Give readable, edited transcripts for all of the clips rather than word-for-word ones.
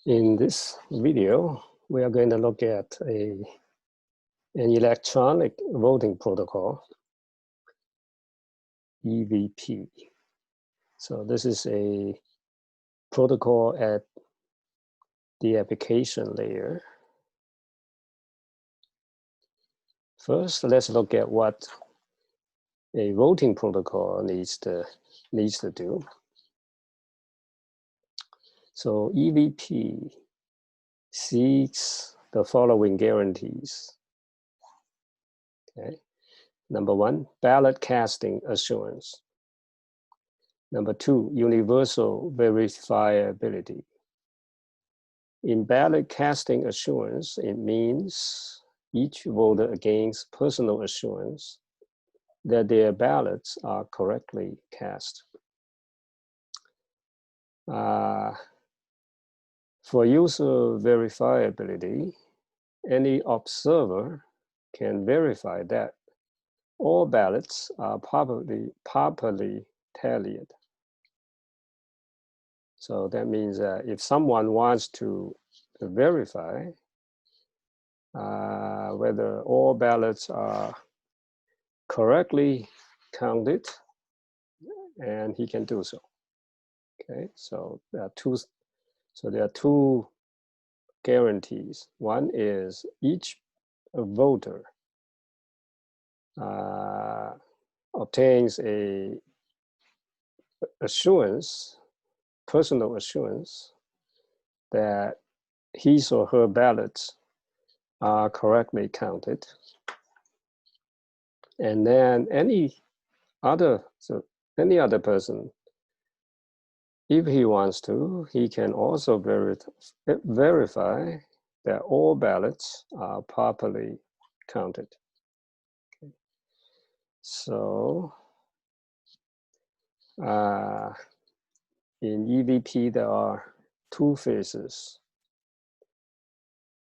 In this video, we are going to look at an electronic voting protocol, EVP. So this is a protocol at the application layer. First, let's look at what a voting protocol needs to do. So EVP seeks the following guarantees. Okay. Number one, ballot casting assurance. Number two, universal verifiability. In ballot casting assurance, it means each voter gains personal assurance that their ballots are correctly cast. For user verifiability, any observer can verify that all ballots are properly tallied. So that means that if someone wants to verify whether all ballots are correctly counted, and he can do so. Okay, so there are two guarantees. One is each voter obtains a personal assurance that his or her ballots are correctly counted. And then any other person, if he wants to, he can also verify that all ballots are properly counted. Okay. So in EVP, there are two phases.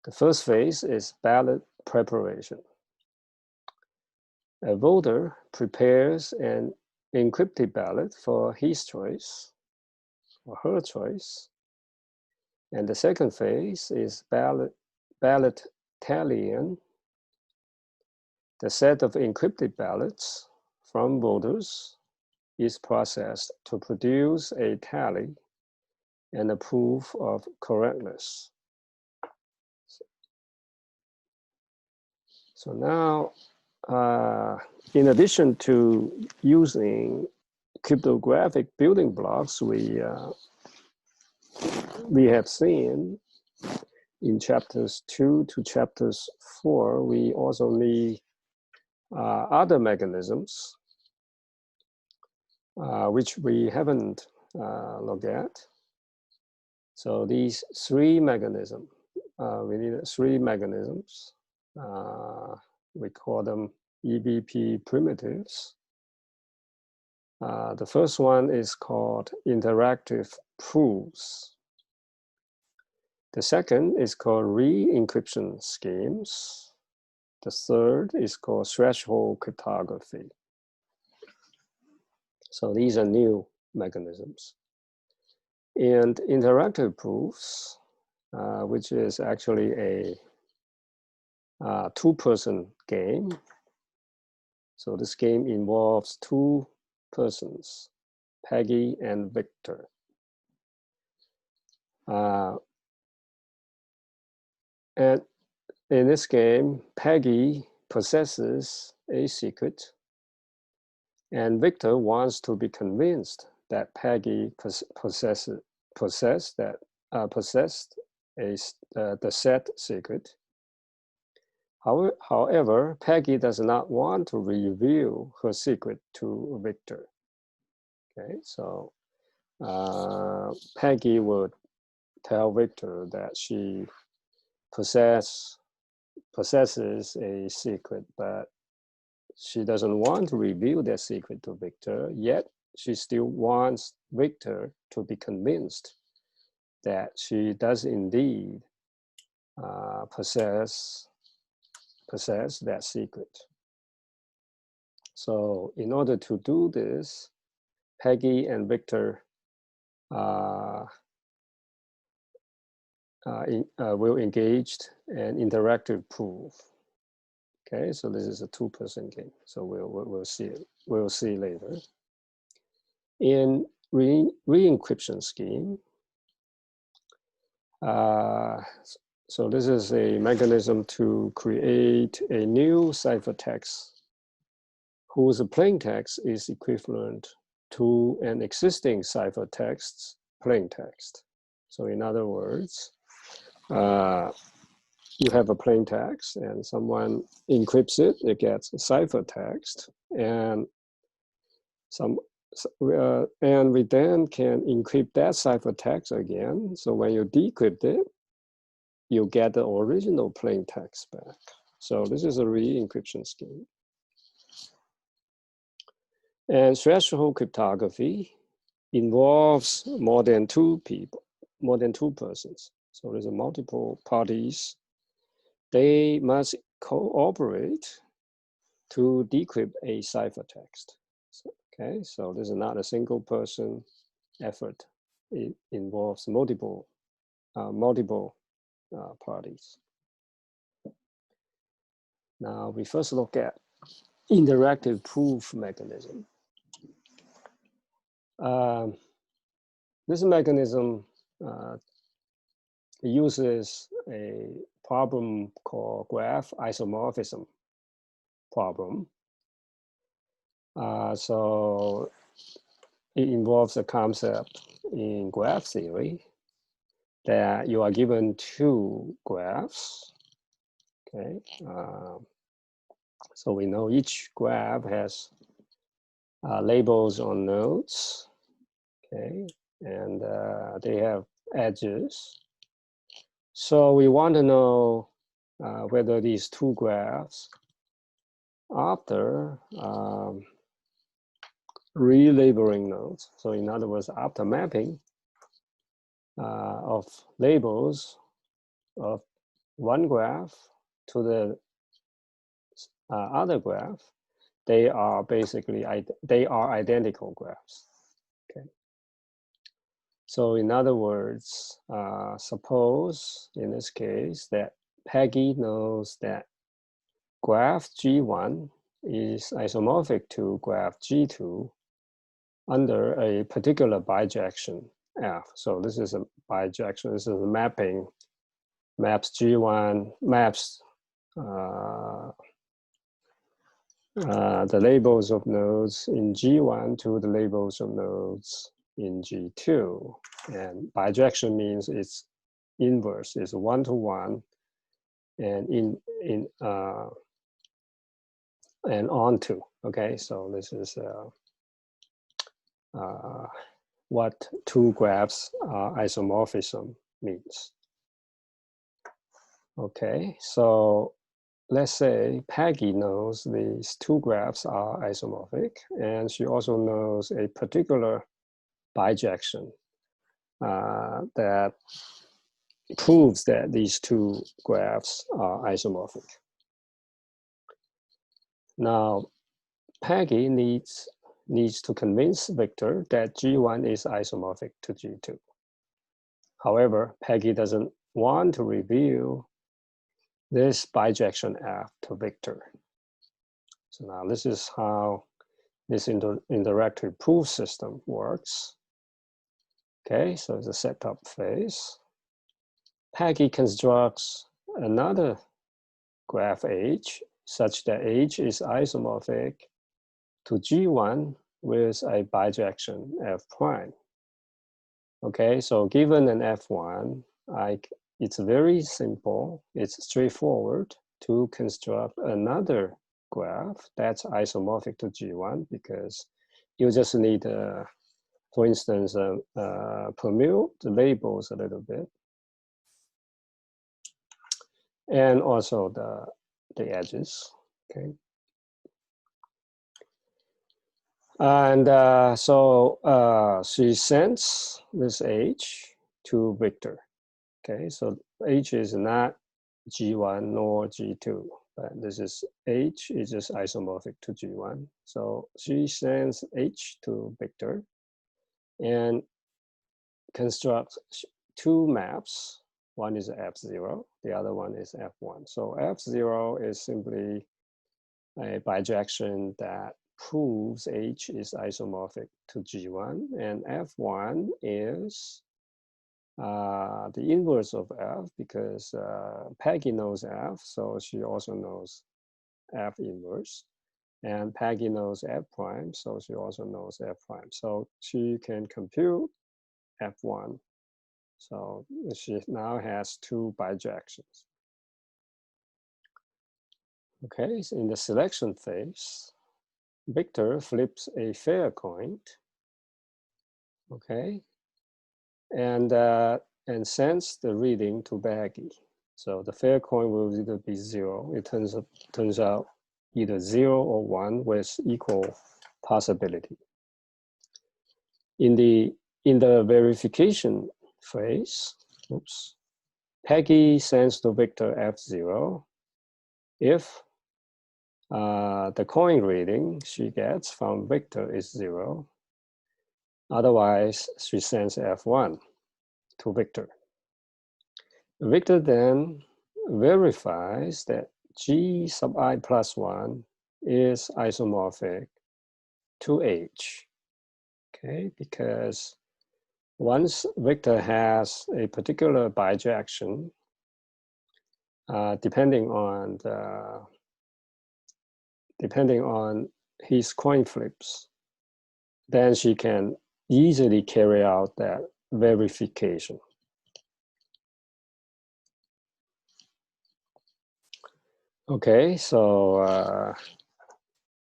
The first phase is ballot preparation. A voter prepares an encrypted ballot for his choice or her choice. And the second phase is ballot tallying. The set of encrypted ballots from voters is processed to produce a tally and a proof of correctness. So now, in addition to using cryptographic building blocks, we have seen in chapters 2 to chapters 4, we also need other mechanisms which we haven't looked at. So these three mechanisms, we need three mechanisms. We call them EVP primitives. The first one is called interactive proofs. The second is called re-encryption schemes. The third is called threshold cryptography. So these are new mechanisms. And interactive proofs, which is actually a two-person game. So this game involves two persons, Peggy and Victor. And in this game, Peggy possesses a secret, and Victor wants to be convinced that Peggy possessed the said secret. However, Peggy does not want to reveal her secret to Victor. Okay, so Peggy would tell Victor that she possesses a secret, but she doesn't want to reveal that secret to Victor, yet she still wants Victor to be convinced that she does indeed possess that secret. So in order to do this, Peggy and Victor will engage an interactive proof. Okay, so this is a two-person game. So we'll see it. We'll see later. In re-encryption scheme, so this is a mechanism to create a new ciphertext whose plaintext is equivalent to an existing ciphertext's plaintext. So in other words, you have a plaintext and someone encrypts it, it gets a ciphertext, and we then can encrypt that ciphertext again. So when you decrypt it, you get the original plaintext back. So this is a re-encryption scheme. And threshold cryptography involves more than two persons. So there's multiple parties. They must cooperate to decrypt a ciphertext. Okay, so this is not a single person effort. It involves multiple parties. Now we first look at interactive proof mechanism. This mechanism uses a problem called graph isomorphism problem. So it involves a concept in graph theory that you are given two graphs. Okay, so we know each graph has labels on nodes. Okay, and they have edges. So we want to know whether these two graphs, after relabeling nodes, so in other words, after mapping of labels of one graph to the other graph, they are basically identical graphs. Okay. So in other words, suppose in this case that Peggy knows that graph G1 is isomorphic to graph G2 under a particular bijection F. So this is a bijection, this is a mapping, maps G1, maps the labels of nodes in G1 to the labels of nodes in G2. And bijection means it's inverse, it's one-to-one, and and onto. Okay, so this is what two graphs isomorphism means. Okay, so let's say Peggy knows these two graphs are isomorphic, and she also knows a particular bijection that proves that these two graphs are isomorphic. Now, Peggy needs to convince Victor that G1 is isomorphic to G2. However, Peggy doesn't want to reveal this bijection F to Victor. So now this is how this interactive proof system works. Okay, so it's a setup phase. Peggy constructs another graph H such that H is isomorphic to G1 with a bijection F prime. Okay, so given an F1, it's very simple, it's straightforward to construct another graph that's isomorphic to G1 because you just need, for instance, permute the labels a little bit. And also the edges, okay? And so she sends this H to Victor, okay? So H is not G1 nor G2, but this is H is just isomorphic to G1. So she sends H to Victor and constructs two maps One is F0, the other one is F1. So F0 is simply a bijection that proves H is isomorphic to G1, and F1 is the inverse of F, because Peggy knows F, so she also knows F inverse. And Peggy knows F prime, so she also knows F prime. So she can compute F1. So she now has two bijections. Okay, so in the selection phase, Victor flips a fair coin. Okay, and sends the reading to Peggy. So the fair coin will either be 0. It turns out either 0 or 1 with equal possibility. In the verification phase, Peggy sends to Victor F0 if the coin reading she gets from Victor is 0. Otherwise, she sends F1 to Victor. Victor then verifies that G sub I plus 1 is isomorphic to H. Okay, because once Victor has a particular bijection, depending on his coin flips, then she can easily carry out that verification. Okay, so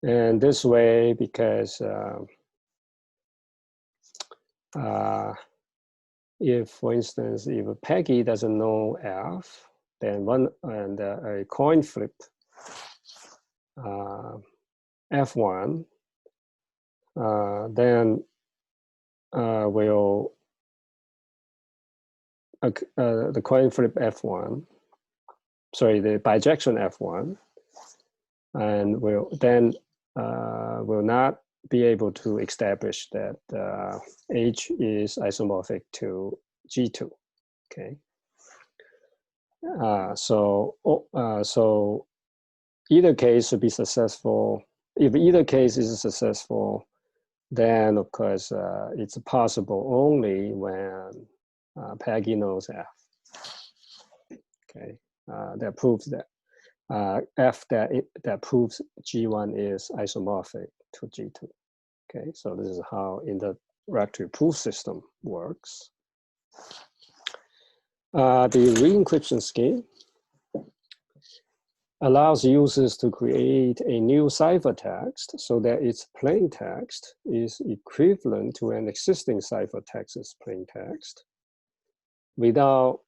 and this way, because if, for instance, if Peggy doesn't know F, then a coin flip F1, then will the coin flip F1, sorry, the bijection F1, and will then will not be able to establish that H is isomorphic to G2. Okay. So either case should be successful. If either case is successful, then of course it's possible only when Peggy knows F. Okay, that proves that F that proves G1 is isomorphic to G2. Okay, so this is how in the directory proof system works. The re-encryption scheme allows users to create a new ciphertext so that its plain text is equivalent to an existing ciphertext's plain text without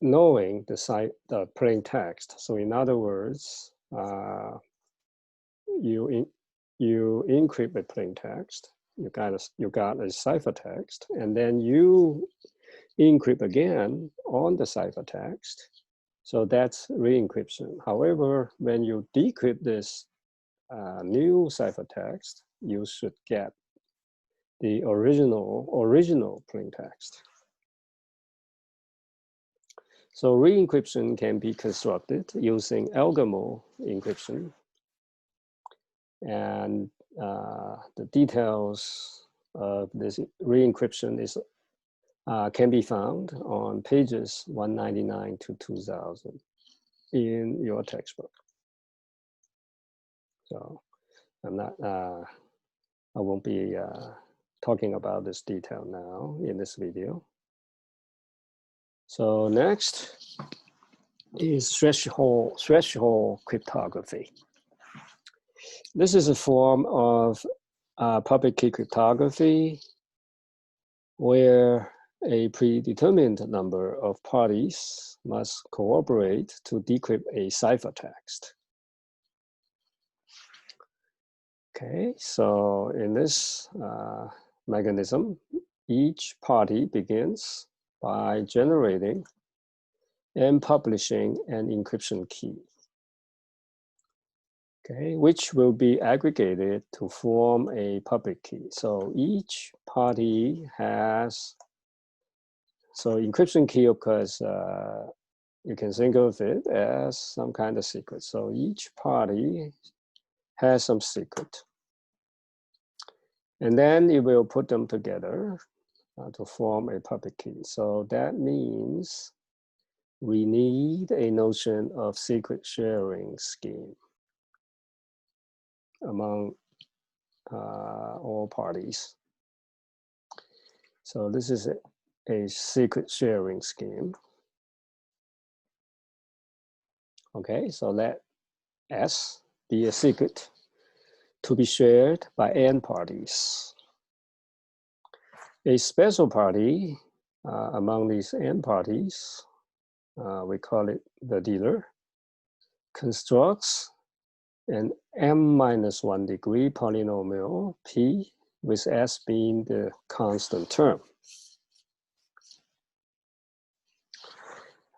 knowing the plain text. So in other words, you encrypt a plain text, you got a ciphertext, and then you encrypt again on the ciphertext. So that's re-encryption. However, when you decrypt this new ciphertext, you should get the original plain text. So re-encryption can be constructed using algorithm encryption. And the details of this re-encryption can be found on pages 199 to 2000 in your textbook. So I'm not, I won't be talking about this detail now in this video. So next is threshold cryptography. This is a form of public key cryptography where a predetermined number of parties must cooperate to decrypt a ciphertext. Okay, so in this mechanism, each party begins by generating and publishing an encryption key, okay, which will be aggregated to form a public key. So each party has So encryption key, of course, you can think of it as some kind of secret. So each party has some secret. And then you will put them together to form a public key. So that means we need a notion of secret sharing scheme among all parties. So this is a secret sharing scheme. Okay, so let S be a secret to be shared by n parties. A special party among these n parties, we call it the dealer, constructs an m-1 degree polynomial P with S being the constant term.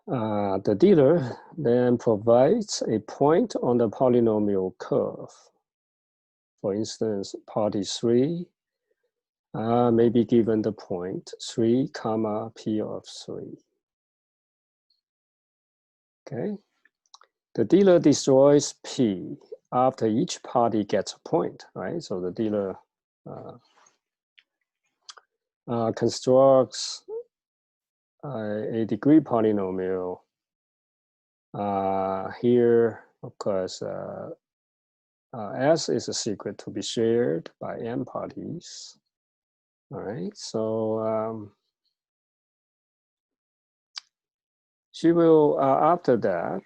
The dealer then provides a point on the polynomial curve. For instance, party 3 may be given the point 3 comma P of 3. Okay. The dealer destroys P after each party gets a point, right? So the dealer constructs a degree polynomial. Here, of course, S is a secret to be shared by n parties. All right, so she will, after that,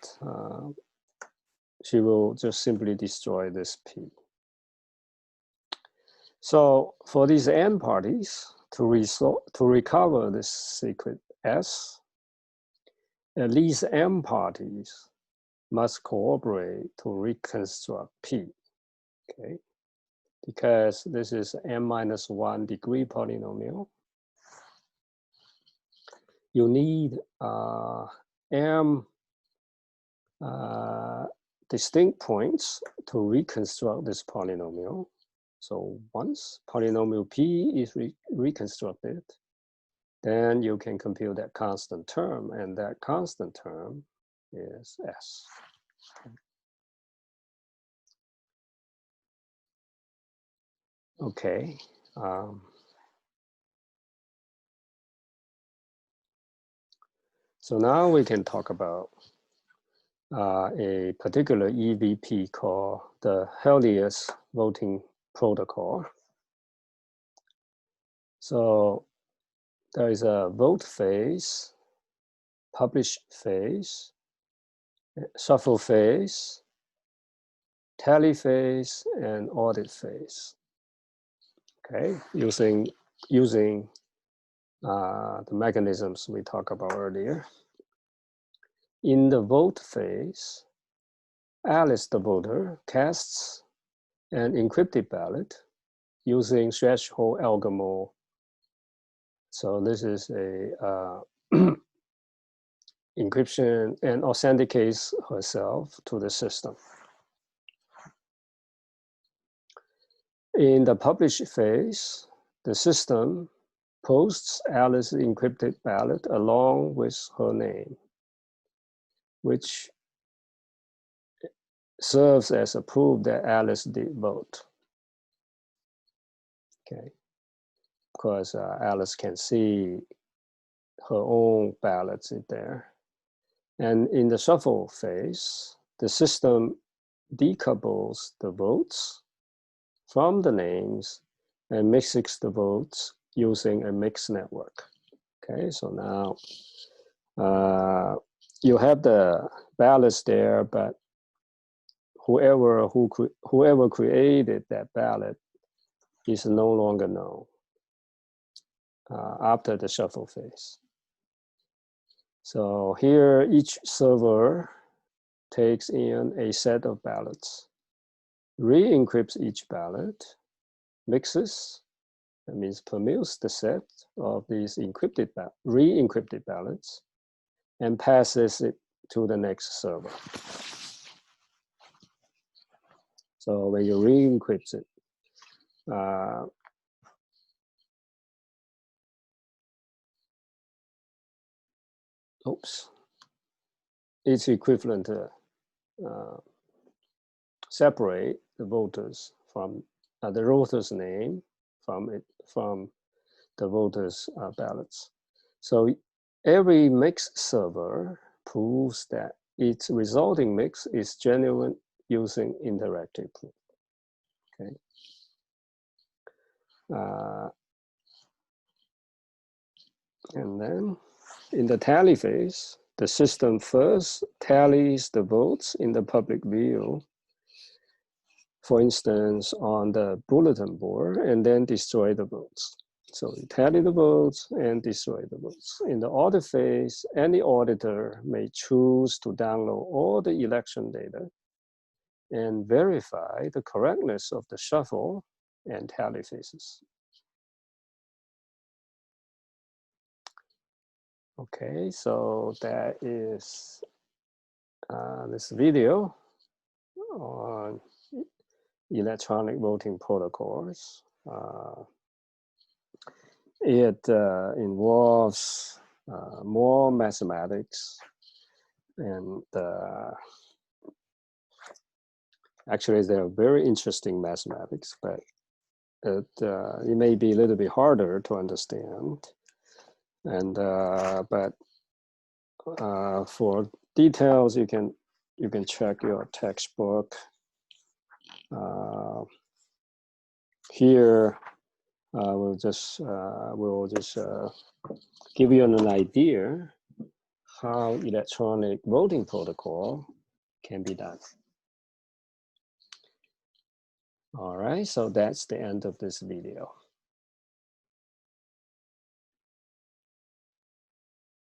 she will just simply destroy this P. So for these n parties, to recover this secret S, at least m parties must cooperate to reconstruct P, okay? Because this is m-1 degree polynomial. You need m distinct points to reconstruct this polynomial. So once polynomial P is reconstructed, then you can compute that constant term, and that constant term is S. Okay. So now we can talk about a particular EVP called the Helios voting protocol. So there is a vote phase, publish phase, shuffle phase, tally phase, and audit phase. Okay, using the mechanisms we talked about earlier. In the vote phase, Alice the voter casts an encrypted ballot using threshold algorithm. So this is a encryption and authenticates herself to the system. In the publish phase, the system posts Alice's encrypted ballot along with her name, which serves as a proof that Alice did vote. Okay, of course, Alice can see her own ballots in there. And in the shuffle phase, the system decouples the votes from the names and mixes the votes using a mixed network. Okay, so now you have the ballots there, but whoever created that ballot is no longer known after the shuffle phase. So here, each server takes in a set of ballots, re-encrypts each ballot, mixes, that means permutes the set of these re-encrypted ballots, and passes it to the next server. So when you re-encrypt it, oops, it's equivalent to separate the voters from the voter's name from the voters' ballots. So every mix server proves that its resulting mix is genuine using interactive proof. Okay. And then in the tally phase, the system first tallies the votes in the public view, for instance, on the bulletin board, and then destroy the votes. So we tally the votes and destroy the votes. In the audit phase, any auditor may choose to download all the election data and verify the correctness of the shuffle and tally phases. Okay, so that is this video on electronic voting protocols. It involves more mathematics, and actually there are very interesting mathematics, but it may be a little bit harder to understand. And but for details, you can check your textbook. Here, we'll just give you an idea how electronic voting protocol can be done. All right, so that's the end of this video.